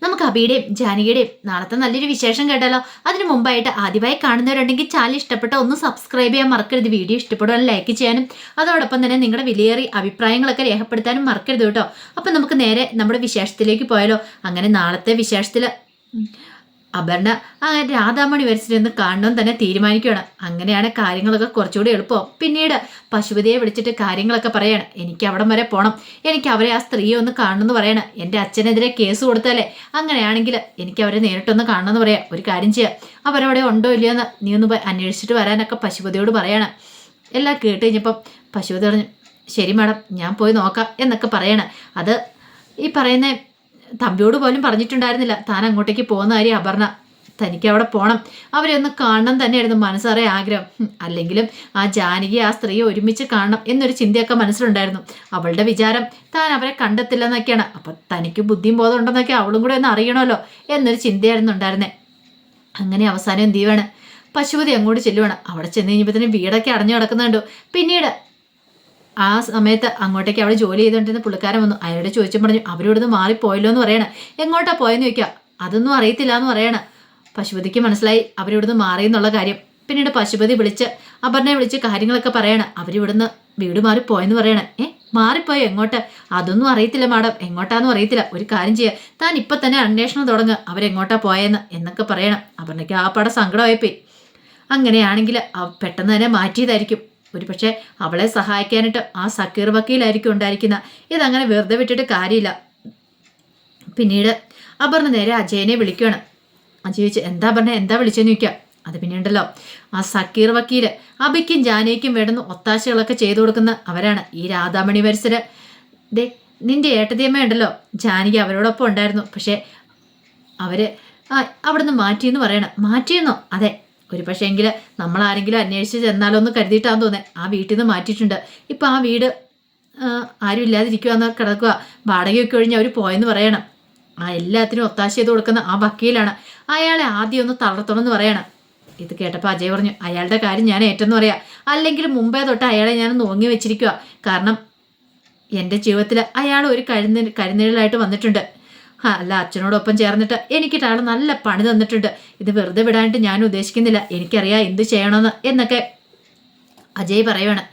നമുക്ക് അബിയുടെയും ജാനകിയുടെയും നാളത്തെ നല്ലൊരു വിശേഷം കേട്ടാലോ? അതിന് മുമ്പായിട്ട് ആദ്യമായി കാണുന്നവരുണ്ടെങ്കിൽ ചാനൽ ഇഷ്ടപ്പെട്ട ഒന്ന് സബ്സ്ക്രൈബ് ചെയ്യാൻ മറക്കരുത്. വീഡിയോ ഇഷ്ടപ്പെടുവാൻ ലൈക്ക് ചെയ്യാനും അതോടൊപ്പം തന്നെ നിങ്ങളുടെ വിലയേറിയ അഭിപ്രായങ്ങളൊക്കെ രേഖപ്പെടുത്താനും മറക്കരുത് കേട്ടോ. അപ്പം നമുക്ക് നേരെ നമ്മുടെ വിശേഷത്തിലേക്ക് പോയാലോ? അങ്ങനെ നാളത്തെ വിശേഷത്തിൽ അപർണ രാധാമണി വരച്ചിരുന്ന് കാണണമെന്ന് തന്നെ തീരുമാനിക്കുകയാണ്. അങ്ങനെയാണ് കാര്യങ്ങളൊക്കെ കുറച്ചുകൂടി എളുപ്പം. പിന്നീട് പശുപതിയെ വിളിച്ചിട്ട് കാര്യങ്ങളൊക്കെ പറയാണ്. എനിക്ക് അവിടം വരെ പോകണം, എനിക്ക് അവരെ ആ സ്ത്രീയെ ഒന്ന് കാണണമെന്ന് പറയണം. എൻ്റെ അച്ഛനെതിരെ കേസ് കൊടുത്താലേ, അങ്ങനെയാണെങ്കിൽ എനിക്ക് അവരെ നേരിട്ടൊന്ന് കാണണമെന്ന് പറയാം. ഒരു കാര്യം ചെയ്യാം, അവരവിടെ ഉണ്ടോ ഇല്ലയോ എന്ന് നീ ഒന്ന് അന്വേഷിച്ചിട്ട് വരാനൊക്കെ പശുപതിയോട് പറയണം. എല്ലാം കേട്ട് കഴിഞ്ഞപ്പം പശുപതി പറഞ്ഞു, ശരി മാഡം, ഞാൻ പോയി നോക്കാം എന്നൊക്കെ പറയണം. അത് ഈ പറയുന്ന തമ്പിയോട് പോലും പറഞ്ഞിട്ടുണ്ടായിരുന്നില്ല താൻ അങ്ങോട്ടേക്ക് പോകുന്ന കാര്യം അപർണ. തനിക്ക് അവിടെ പോകണം, അവരെ ഒന്ന് കാണണം തന്നെയായിരുന്നു മനസ്സറിയ ആഗ്രഹം. അല്ലെങ്കിലും ആ ജാനകി ആ സ്ത്രീയെ ഒരുമിച്ച് കാണണം എന്നൊരു ചിന്തയൊക്കെ മനസ്സിലുണ്ടായിരുന്നു. അവളുടെ വിചാരം താൻ അവരെ കണ്ടെത്തില്ലെന്നൊക്കെയാണ്. അപ്പം തനിക്ക് ബുദ്ധിയും ബോധം ഉണ്ടെന്നൊക്കെ അവളും കൂടെ ഒന്ന് അറിയണമല്ലോ എന്നൊരു ചിന്തയായിരുന്നു ഉണ്ടായിരുന്നത്. അങ്ങനെ അവസാനം എന്ത് ചെയ്യുവാണ്, പശുപതി അങ്ങോട്ട് ചെല്ലുവാണ്. അവിടെ ചെന്ന് കഴിഞ്ഞപ്പോഴത്തേനും വീടൊക്കെ അടഞ്ഞു കിടക്കുന്നുണ്ടോ. പിന്നീട് ആ സമയത്ത് അങ്ങോട്ടേക്ക് അവിടെ ജോലി ചെയ്തുകൊണ്ടിരുന്ന പുള്ളിക്കാരൻ വന്നു. അയാളോട് ചോദിച്ചും പറഞ്ഞു, അവരിവിടുന്ന് മാറിപ്പോയല്ലോ എന്ന് പറയണ. എങ്ങോട്ടാ പോയെന്ന് ചോദിക്കുക. അതൊന്നും അറിയത്തില്ല എന്ന് പറയണ. പശുപതിക്ക് മനസ്സിലായി അവരിവിടുന്ന് മാറി എന്നുള്ള കാര്യം. പിന്നീട് പശുപതി വിളിച്ച് അപർണയെ വിളിച്ച് കാര്യങ്ങളൊക്കെ പറയണം. അവരിവിടുന്ന് വീട് മാറിപ്പോയെന്ന് പറയണ. മാറിപ്പോയോ? എങ്ങോട്ട്? അതൊന്നും അറിയത്തില്ല മാഡം, എങ്ങോട്ടാന്നും അറിയത്തില്ല. ഒരു കാര്യം ചെയ്യുക, താൻ ഇപ്പം തന്നെ അന്വേഷണം തുടങ്ങുക, അവരെങ്ങോട്ടാ പോയെന്ന് എന്നൊക്കെ പറയണം. അപർണയ്ക്ക് ആ പാടെ സങ്കടമായിപ്പോയി. അങ്ങനെയാണെങ്കിൽ പെട്ടെന്ന് തന്നെ മാറ്റിയതായിരിക്കും. ഒരു പക്ഷേ അവളെ സഹായിക്കാനായിട്ട് ആ സക്കീർ വക്കീലായിരിക്കും ഉണ്ടായിരിക്കുന്ന. ഇതങ്ങനെ വെറുതെ വിട്ടിട്ട് കാര്യമില്ല. പിന്നീട് അപർണ നേരെ അജയനെ വിളിക്കുകയാണ്. അജയ് ചോദിച്ചു, എന്താ പറഞ്ഞ, എന്താ വിളിച്ചെന്ന് ചോദിക്കാം. അത് പിന്നെ ഉണ്ടല്ലോ, ആ സക്കീർ വക്കീല് അബിക്കും ജാനകിക്കും വേണ്ടുന്ന ഒത്താശകളൊക്കെ ചെയ്തു കൊടുക്കുന്ന അവരാണ്. ഈ രാധാമണി വരസര് ദേ നിന്റെ ഏട്ടത്തിയമ്മ ഉണ്ടല്ലോ ജാനകി, അവരോടൊപ്പം ഉണ്ടായിരുന്നു. പക്ഷേ അവര് അവിടുന്ന് മാറ്റിയെന്ന് പറയണം. മാറ്റിയെന്നോ? അതെ, ഒരു പക്ഷേ എങ്കിൽ നമ്മളാരെങ്കിലും അന്വേഷിച്ച് ചെന്നാലോ എന്ന് കരുതിയിട്ടാന്ന് തോന്നേ ആ വീട്ടിൽ നിന്ന് മാറ്റിയിട്ടുണ്ട്. ഇപ്പം ആ വീട് ആരും ഇല്ലാതിരിക്കുകയെന്ന് കിടക്കുക. വാടകയൊക്കെ ഒഴിഞ്ഞ് അവർ പോയെന്ന് പറയണം. ആ എല്ലാത്തിനും ഒത്താശ ചെയ്ത് കൊടുക്കുന്ന ആ വക്കീലാണ്. അയാളെ ആദ്യം ഒന്ന് തളർത്തണമെന്ന് പറയണം. ഇത് കേട്ടപ്പോൾ അജയ് പറഞ്ഞു, അയാളുടെ കാര്യം ഞാൻ ഏറ്റെന്ന് പറയാം. അല്ലെങ്കിൽ മുമ്പേ തൊട്ട് അയാളെ ഞാൻ നോങ്ങി വെച്ചിരിക്കുക. കാരണം എൻ്റെ ജീവിതത്തിൽ അയാൾ ഒരു കരുനിഴലായിട്ട് വന്നിട്ടുണ്ട്. അല്ല, അച്ഛനോടൊപ്പം ചേർന്നിട്ട് എനിക്കിട്ട് ആൾ നല്ല പണി തന്നിട്ടുണ്ട്. ഇത് വെറുതെ വിടാനായിട്ട് ഞാൻ ഉദ്ദേശിക്കുന്നില്ല. എനിക്കറിയാം എന്ത് ചെയ്യണമെന്ന് എന്നൊക്കെ അജയ് പറയുവാണ്.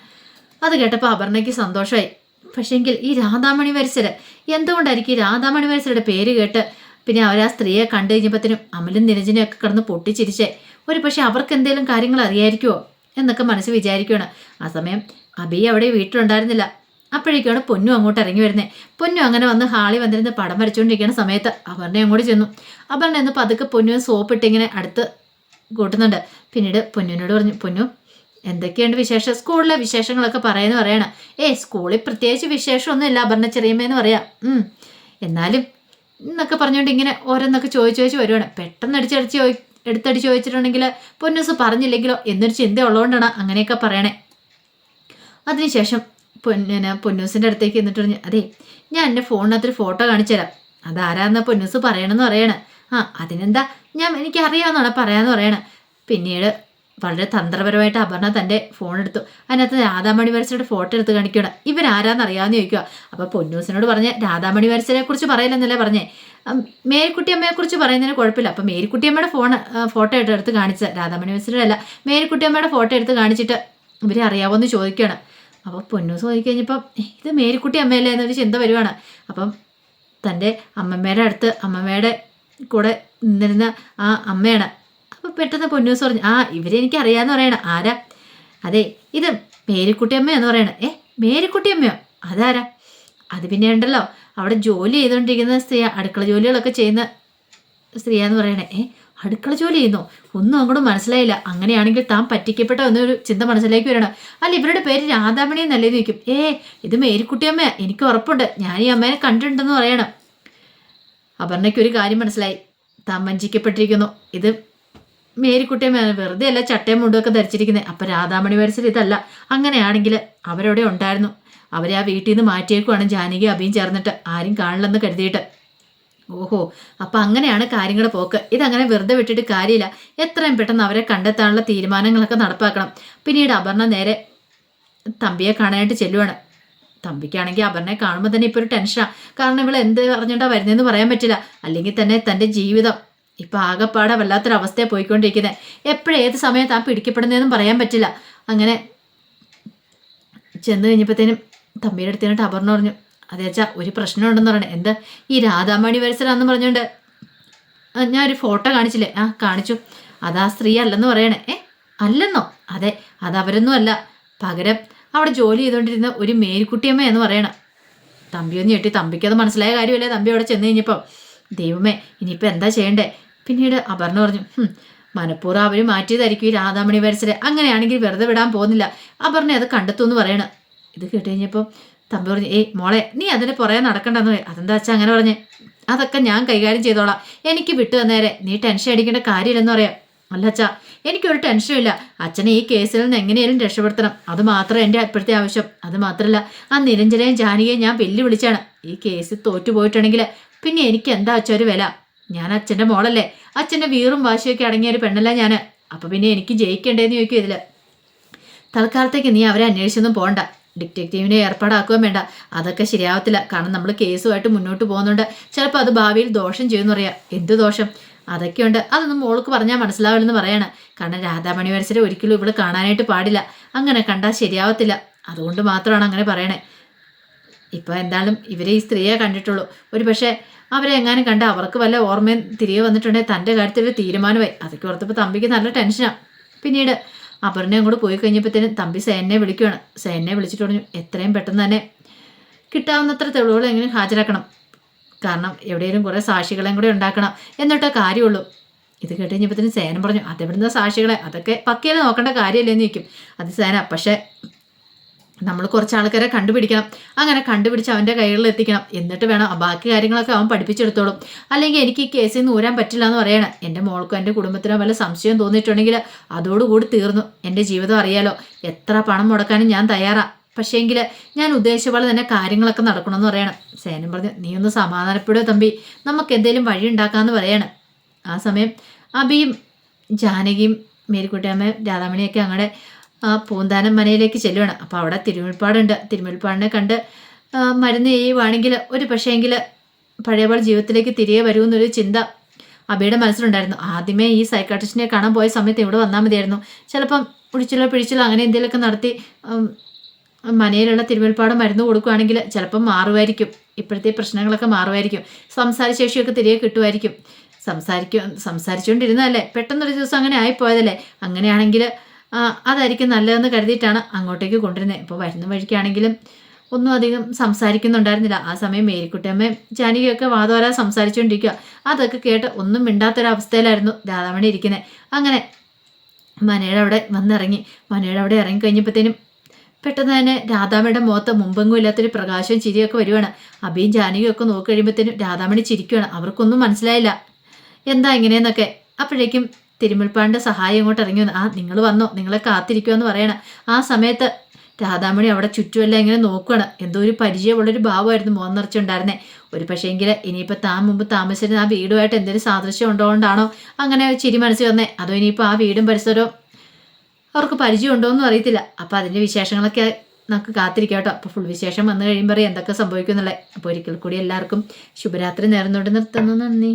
അത് കേട്ടപ്പോൾ അപർണയ്ക്ക് സന്തോഷമായി. പക്ഷേങ്കിൽ ഈ രാധാമണി വരസര് എന്തുകൊണ്ടായിരിക്കും ഈ രാധാമണി വരസരുടെ പേര് കേട്ട് പിന്നെ അവർ ആ സ്ത്രീയെ കണ്ടു കഴിഞ്ഞപ്പോഴത്തേനും അമലും നിരഞ്ജനും ഒക്കെ കിടന്ന് പൊട്ടിച്ചിരിച്ചേ. ഒരു പക്ഷെ അവർക്ക് എന്തെങ്കിലും കാര്യങ്ങൾ അറിയായിരിക്കുമോ എന്നൊക്കെ മനസ്സ് വിചാരിക്കുകയാണ്. ആ സമയം അബി അവിടെ വീട്ടിലുണ്ടായിരുന്നില്ല. അപ്പോഴേക്കാണ് പൊന്നു അങ്ങോട്ട് ഇറങ്ങി വരുന്നത്. പൊന്നു അങ്ങനെ വന്ന് ഹാളി വന്നിരുന്ന് പടം വരച്ചുകൊണ്ടിരിക്കുന്ന സമയത്ത് അപർണ അങ്ങോട്ട് ചെന്നു. അപർണ എന്ന് പതുക്കെ പൊന്നുവിന് സോപ്പിട്ട് ഇങ്ങനെ അടുത്ത് കൂട്ടുന്നുണ്ട്. പിന്നീട് പൊന്നുവിനോട് പറഞ്ഞു, പൊന്നു എന്തൊക്കെയുണ്ട് വിശേഷം? സ്കൂളിലെ വിശേഷങ്ങളൊക്കെ പറയണം. സ്കൂളിൽ പ്രത്യേകിച്ച് വിശേഷമൊന്നും ഇല്ല അപർണ ചെറിയമ്മയെന്ന് പറയാം. എന്നാലും എന്നൊക്കെ പറഞ്ഞുകൊണ്ട് ഇങ്ങനെ ഓരോന്നൊക്കെ ചോദിച്ചു വരുവാണ്. പെട്ടെന്ന് എടുത്തടിച്ച് ചോദിച്ചിട്ടുണ്ടെങ്കിൽ പൊന്നൂസ് പറഞ്ഞില്ലെങ്കിലോ എന്നൊരു ചിന്ത ഉള്ളതുകൊണ്ടാണ് അങ്ങനെയൊക്കെ പറയണേ. അതിനുശേഷം പൊന്നൂസിൻ്റെ അടുത്തേക്ക് എന്നിട്ട് പറഞ്ഞു, അതെ ഞാൻ എൻ്റെ ഫോണിനകത്തൊരു ഫോട്ടോ കാണിച്ചു തരാം. അതാരാന്ന് പൊന്നൂസ് പറയണമെന്ന് പറയണേ. അതിനെന്താ, എനിക്ക് അറിയാമെന്നാണ് പറയാമെന്ന് പറയണേ. പിന്നീട് വളരെ തന്ത്രപരമായിട്ട് അപർണ തൻ്റെ ഫോൺ എടുത്തു. അതിനകത്ത് രാധാമണി വരസയുടെ ഫോട്ടോ എടുത്ത് കാണിക്കുകയാണ്. ഇവരാരാന്ന് അറിയാമെന്ന് ചോദിക്കുക. അപ്പോൾ പൊന്നൂസിനോട് പറഞ്ഞ് രാധാമണി വരസയെ കുറിച്ച് പറയില്ലെന്നല്ലേ പറഞ്ഞേ, മേരിക്കുട്ടിയമ്മയെക്കുറിച്ച് പറയുന്നതിന് കുഴപ്പമില്ല. അപ്പം മേരിക്കുട്ടിയമ്മയുടെ ഫോട്ടോ എടുത്ത് കാണിച്ചത് രാധാമണി വരസയുടെ അല്ല, മേരിക്കുട്ടിയമ്മയുടെ ഫോട്ടോ എടുത്ത് കാണിച്ചിട്ട് ഇവരെ അറിയാമോ എന്ന് ചോദിക്കുകയാണ്. അപ്പോൾ പൊന്നൂസ് ചോദിക്കഴിഞ്ഞപ്പം ഇത് മേരിക്കുട്ടി അമ്മയല്ലേ എന്നൊരു ചിന്ത വരുവാണ്. അപ്പം തൻ്റെ അമ്മമ്മയുടെ അടുത്ത് അമ്മമ്മയുടെ കൂടെ നിന്നിരുന്ന ആ അമ്മയാണ്. അപ്പോൾ പെട്ടെന്ന് പൊന്നൂസ് പറഞ്ഞു, ഇവരെ എനിക്ക് അറിയാമെന്ന് പറയണം. ആരാ? അതെ, ഇത് മേരിക്കുട്ടിയമ്മ എന്ന് പറയണേ. മേരിക്കുട്ടിയമ്മയോ? അതാരാ? അത് പിന്നെ ഉണ്ടല്ലോ അവിടെ ജോലി ചെയ്തുകൊണ്ടിരിക്കുന്ന സ്ത്രീ, അടുക്കള ജോലികളൊക്കെ ചെയ്യുന്ന സ്ത്രീയാന്ന് പറയണേ. അടുക്കള ജോലി ചെയ്യുന്നു? ഒന്നും അങ്ങോട്ട് മനസ്സിലായില്ല. അങ്ങനെയാണെങ്കിൽ താൻ പറ്റിക്കപ്പെട്ട എന്നൊരു ചിന്ത മനസ്സിലേക്ക് വരണം. അല്ല, ഇവരുടെ പേര് രാധാമണി എന്നല്ലേ ചോദിക്കും. ഇത് മേരിക്കുട്ടിയമ്മ, എനിക്ക് ഉറപ്പുണ്ട്, ഞാൻ ഈ അമ്മേനെ കണ്ടിട്ടുണ്ടെന്ന് പറയണം. അപർണയ്ക്ക് ഒരു കാര്യം മനസ്സിലായി, താൻ വഞ്ചിക്കപ്പെട്ടിരിക്കുന്നു. ഇത് മേരിക്കുട്ടിയമ്മയാണ്, വെറുതെ അല്ല ചട്ടയും മുണ്ടുമൊക്കെ ധരിച്ചിരിക്കുന്നത്. അപ്പം രാധാമണി വരസൽ ഇതല്ല. അങ്ങനെയാണെങ്കിൽ അവരവിടെ ഉണ്ടായിരുന്നു. അവരെ ആ വീട്ടിൽ നിന്ന് മാറ്റിയേക്കുവാണ് ജാനകി അബിയും ചേർന്നിട്ട്, ആരും കാണില്ലെന്ന് കരുതിയിട്ട്. ഓഹോ, അപ്പം അങ്ങനെയാണ് കാര്യങ്ങളുടെ പോക്ക്. ഇതങ്ങനെ വെറുതെ വിട്ടിട്ട് കാര്യമില്ല. എത്രയും പെട്ടെന്ന് അവരെ കണ്ടെത്താനുള്ള തീരുമാനങ്ങളൊക്കെ നടപ്പാക്കണം. പിന്നീട് അപർണ നേരെ തമ്പിയെ കാണാനായിട്ട് ചെല്ലുവാണ്. തമ്പിക്കാണെങ്കിൽ അപർണയെ കാണുമ്പോൾ തന്നെ ഇപ്പോൾ ഒരു ടെൻഷനാണ്. കാരണം ഇവൾ എന്ത് പറഞ്ഞിട്ടാണ് വരുന്നതെന്ന് പറയാൻ പറ്റില്ല. അല്ലെങ്കിൽ തന്നെ തൻ്റെ ജീവിതം ഇപ്പം ആകെപ്പാടെ വല്ലാത്തൊരവസ്ഥയെ പോയിക്കൊണ്ടിരിക്കുന്നത്. എപ്പോഴും ഏത് സമയം താൻ പിടിക്കപ്പെടുന്നതെന്നും പറയാൻ പറ്റില്ല. അങ്ങനെ ചെന്ന് കഴിഞ്ഞപ്പോഴത്തേനും തമ്പിയുടെ അടുത്തിട്ട് അപർണ പറഞ്ഞു, അതേച്ചാ ഒരു പ്രശ്നമുണ്ടെന്ന് പറയണേ. എന്താ? ഈ രാധാമണി വത്സരാന്ന് പറഞ്ഞുകൊണ്ട് ഞാൻ ഒരു ഫോട്ടോ കാണിച്ചില്ലേ? ആ കാണിച്ചു. അതാ സ്ത്രീ അല്ലെന്ന് പറയണേ. അല്ലെന്നോ? അതെ, അതവരൊന്നും അല്ല. പകരം അവിടെ ജോലി ചെയ്തുകൊണ്ടിരുന്ന ഒരു മേരിക്കുട്ടിയമ്മ എന്ന് പറയണം. തമ്പി ഒന്ന് ഞെട്ടി. തമ്പിക്ക് അത് മനസ്സിലായ കാര്യമല്ലേ. തമ്പി അവിടെ ചെന്ന് കഴിഞ്ഞപ്പോൾ ദൈവമേ ഇനിയിപ്പോൾ എന്താ ചെയ്യണ്ടേ? പിന്നീട് അപർണ പറഞ്ഞു, മനഃപൂർവ്വം അവർ മാറ്റിയതായിരിക്കും ഈ രാധാമണി വത്സരെ. അങ്ങനെയാണെങ്കിൽ വെറുതെ വിടാൻ പോകുന്നില്ല. അപർണ അത് കണ്ടെത്തുമെന്ന് പറയണം. ഇത് കേട്ട് കഴിഞ്ഞപ്പോൾ തമ്പി പറഞ്ഞു, മോളെ നീ അതിന് പുറകെ നടക്കണ്ടെന്ന്. അതെന്താ അച്ഛാ അങ്ങനെ പറഞ്ഞേ? അതൊക്കെ ഞാൻ കൈകാര്യം ചെയ്തോളാം, എനിക്ക് വിട്ടു തന്നേരെ, നീ ടെൻഷൻ അടിക്കേണ്ട കാര്യമില്ലെന്ന് പറയാം. അല്ല അച്ഛാ, എനിക്കൊരു ടെൻഷനും ഇല്ല. അച്ഛനെ ഈ കേസിൽ നിന്ന് എങ്ങനെയും രക്ഷപ്പെടുത്തണം, അത് മാത്രം എൻ്റെ ഇപ്പോഴത്തെ ആവശ്യം. അത് മാത്രമല്ല, ആ നിരഞ്ജനയും ജാനകിയെയും ഞാൻ വെല്ലുവിളിച്ചാണ്. ഈ കേസിൽ തോറ്റുപോയിട്ടുണ്ടെങ്കിൽ പിന്നെ എനിക്ക് എന്താ അച്ഛൻ ഒരു വില? ഞാൻ അച്ഛൻ്റെ മോളല്ലേ? അച്ഛൻ്റെ വീറും വാശിയൊക്കെ അടങ്ങിയ ഒരു പെണ്ണല്ല ഞാൻ. അപ്പം പിന്നെ എനിക്ക് ജയിക്കണ്ടേന്ന് ചോദിക്കും ഇതിൽ. തൽക്കാലത്തേക്ക് നീ അവരെ അന്വേഷിച്ചൊന്നും പോകണ്ട. ഡിറ്റക്റ്റീവിനെ ഏർപ്പാടാക്കുകയും വേണ്ട. അതൊക്കെ ശരിയാവത്തില്ല. കാരണം നമ്മൾ കേസുമായിട്ട് മുന്നോട്ട് പോകുന്നുണ്ട്. ചിലപ്പോൾ അത് ഭാവിയിൽ ദോഷം ചെയ്യുമെന്ന് പറയാം. എന്ത് ദോഷം? അതൊക്കെയുണ്ട്. അതൊന്നും മോൾക്ക് പറഞ്ഞാൽ മനസ്സിലാവില്ലെന്ന് പറയാണ്. കാരണം രാധാമണി വത്സരെ ഒരിക്കലും ഇവള് കാണാനായിട്ട് പാടില്ല. അങ്ങനെ കണ്ടാൽ ശരിയാവത്തില്ല. അതുകൊണ്ട് മാത്രമാണ് അങ്ങനെ പറയണേ. ഇപ്പോൾ എന്തായാലും ഇവരെ ഈ സ്ത്രീയെ കണ്ടിട്ടുള്ളൂ. ഒരു പക്ഷേ അവരെ എങ്ങാനും കണ്ട അവർക്ക് വല്ല ഓർമ്മയും തിരികെ വന്നിട്ടുണ്ടെങ്കിൽ തൻ്റെ കാര്യത്തിൽ ഒരു തീരുമാനമായി. അതൊക്കെ ഓർത്തപ്പോൾ തമ്പിക്ക് നല്ല ടെൻഷനാണ്. പിന്നീട് അപർണയും കൂടെ പോയി കഴിഞ്ഞപ്പോഴത്തേനും തമ്പി സേനനെ വിളിക്കുകയാണ്. സേനനെ വിളിച്ചിട്ട് പറഞ്ഞു, എത്രയും പെട്ടെന്ന് തന്നെ കിട്ടാവുന്നത്ര തെളിവുകൾ എങ്ങനെ ഹാജരാക്കണം. കാരണം എവിടെയെങ്കിലും കുറേ സാക്ഷികളെയും കൂടെ ഉണ്ടാക്കണം, എന്നിട്ടേ കാര്യമുള്ളൂ. ഇത് കേട്ട് കഴിഞ്ഞപ്പോഴത്തേനും സേനം പറഞ്ഞു, അതെവിടുന്ന സാക്ഷികളെ? അതൊക്കെ പക്കയിൽ നോക്കേണ്ട കാര്യമല്ലേന്ന് ചോദിക്കും. അത് സേന, പക്ഷേ നമ്മൾ കുറച്ച് ആൾക്കാരെ കണ്ടുപിടിക്കണം. അങ്ങനെ കണ്ടുപിടിച്ച് അവൻ്റെ കൈകളിൽ എത്തിക്കണം. എന്നിട്ട് വേണം ബാക്കി കാര്യങ്ങളൊക്കെ അവൻ പഠിപ്പിച്ചെടുത്തോളും. അല്ലെങ്കിൽ എനിക്ക് ഈ കേസിൽ നിന്ന് ഊരാൻ പറ്റില്ല എന്ന് പറയണം. എൻ്റെ മോൾക്കും എൻ്റെ കുടുംബത്തിനോ വല്ല സംശയം തോന്നിയിട്ടുണ്ടെങ്കിൽ അതോടുകൂടി തീർന്നു. എൻ്റെ ജീവിതം അറിയാലോ. എത്ര പണം മുടക്കാനും ഞാൻ തയ്യാറാണ്. പക്ഷേങ്കിൽ ഞാൻ ഉദ്ദേശിച്ച പോലെ തന്നെ കാര്യങ്ങളൊക്കെ നടക്കണമെന്ന് പറയണം. സേനം പറഞ്ഞു, നീ ഒന്ന് സമാധാനപ്പെടുക തമ്പി, നമുക്ക് എന്തെങ്കിലും വഴി ഉണ്ടാക്കാമെന്ന് പറയണം. ആ സമയം അബിയും ജാനകിയും മേരിക്കുട്ടിയമ്മയും രാധാമണിയൊക്കെ അങ്ങടെ പൂന്താനം മനയിലേക്ക് ചെല്ലുവാണ്. അപ്പോൾ അവിടെ തിരുമുൽപ്പാടുണ്ട്. തിരുമുൽപ്പാടിനെ കണ്ട് മരുന്ന് ചെയ്യുവാണെങ്കിൽ ഒരു പക്ഷേങ്കിൽ പഴയപോലെ ജീവിതത്തിലേക്ക് തിരികെ വരുമെന്നൊരു ചിന്ത അബിയുടെ മനസ്സിലുണ്ടായിരുന്നു. ആദ്യമേ ഈ സൈക്കാട്രിസ്റ്റിനെ കാണാൻ പോയ സമയത്ത് ഇവിടെ വന്നാൽ മതിയായിരുന്നു. ചിലപ്പം പിടിച്ചിലോ അങ്ങനെ എന്തെങ്കിലുമൊക്കെ നടത്തി മനയിലുള്ള തിരുമുൽപ്പാട് മരുന്ന് കൊടുക്കുകയാണെങ്കിൽ ചിലപ്പം മാറുമായിരിക്കും. ഇപ്പോഴത്തെ പ്രശ്നങ്ങളൊക്കെ മാറുമായിരിക്കും. സംസാരശേഷിയൊക്കെ തിരികെ കിട്ടുമായിരിക്കും. സംസാരിച്ചുകൊണ്ടിരുന്നതല്ലേ, പെട്ടെന്നൊരു ദിവസം അങ്ങനെ ആയിപ്പോയതല്ലേ. അങ്ങനെയാണെങ്കിൽ അതായിരിക്കും നല്ലതെന്ന് കരുതിയിട്ടാണ് അങ്ങോട്ടേക്ക് കൊണ്ടുവരുന്നത്. ഇപ്പോൾ വരുന്ന വഴിക്കാണെങ്കിലും ഒന്നും അധികം സംസാരിക്കുന്നുണ്ടായിരുന്നില്ല. ആ സമയം മേരിക്കുട്ടിയമ്മയും ജാനകിയൊക്കെ വാതോരാ സംസാരിച്ചുകൊണ്ടിരിക്കുക. അതൊക്കെ കേട്ട് ഒന്നും മിണ്ടാത്തൊരവസ്ഥയിലായിരുന്നു രാധാമണി ഇരിക്കുന്നത്. അങ്ങനെ മനയുടെ അവിടെ വന്നിറങ്ങി. മനയുടെ അവിടെ ഇറങ്ങി കഴിഞ്ഞപ്പോഴത്തേനും പെട്ടെന്ന് തന്നെ രാധാമണിയുടെ മുഖത്ത് മുമ്പെങ്ങും ഇല്ലാത്തൊരു പ്രകാശവും ചിരിയൊക്കെ വരുവാണ്. അബിയും ജാനകിയും ഒക്കെ നോക്കി കഴിയുമ്പോഴത്തേനും രാധാമണി ചിരിക്കുകയാണ്. അവർക്കൊന്നും മനസ്സിലായില്ല എന്താ ഇങ്ങനെയെന്നൊക്കെ. അപ്പോഴേക്കും തിരുമുൽപ്പാടിൻ്റെ സഹായം ഇങ്ങോട്ട് ഇറങ്ങി വന്നു. നിങ്ങൾ വന്നോ, നിങ്ങളെ കാത്തിരിക്കുമെന്ന് പറയണം. ആ സമയത്ത് രാധാമണി അവിടെ ചുറ്റുമെല്ലാം ഇങ്ങനെ നോക്കുകയാണ്. എന്തോ ഒരു പരിചയമുള്ളൊരു ഭാവമായിരുന്നു മുഖം നിറച്ചുണ്ടായിരുന്നേ. ഒരു പക്ഷേങ്കിൽ ഇനിയിപ്പോൾ താൻ മുമ്പ് താമസിച്ചിരുന്ന ആ വീടുമായിട്ട് എന്തെങ്കിലും സാദൃശ്യം ഉണ്ടോകൊണ്ടാണോ അങ്ങനെ ചിരി മനസ്സിൽ വന്നേ, അതോ ഇനിയിപ്പോൾ ആ വീടും പരിസരവും അവർക്ക് പരിചയം ഉണ്ടോയെന്നും അറിയത്തില്ല. അപ്പോൾ അതിൻ്റെ വിശേഷങ്ങളൊക്കെ നമുക്ക് കാത്തിരിക്കാം കേട്ടോ. അപ്പോൾ ഫുൾ വിശേഷം വന്നു കഴിയുമ്പോൾ എന്തൊക്കെ സംഭവിക്കുന്നുള്ളത്. അപ്പോൾ ഒരിക്കൽ കൂടി എല്ലാവർക്കും ശുഭരാത്രി നേർന്നുകൊണ്ട് നിർത്തുന്നു. നന്ദി.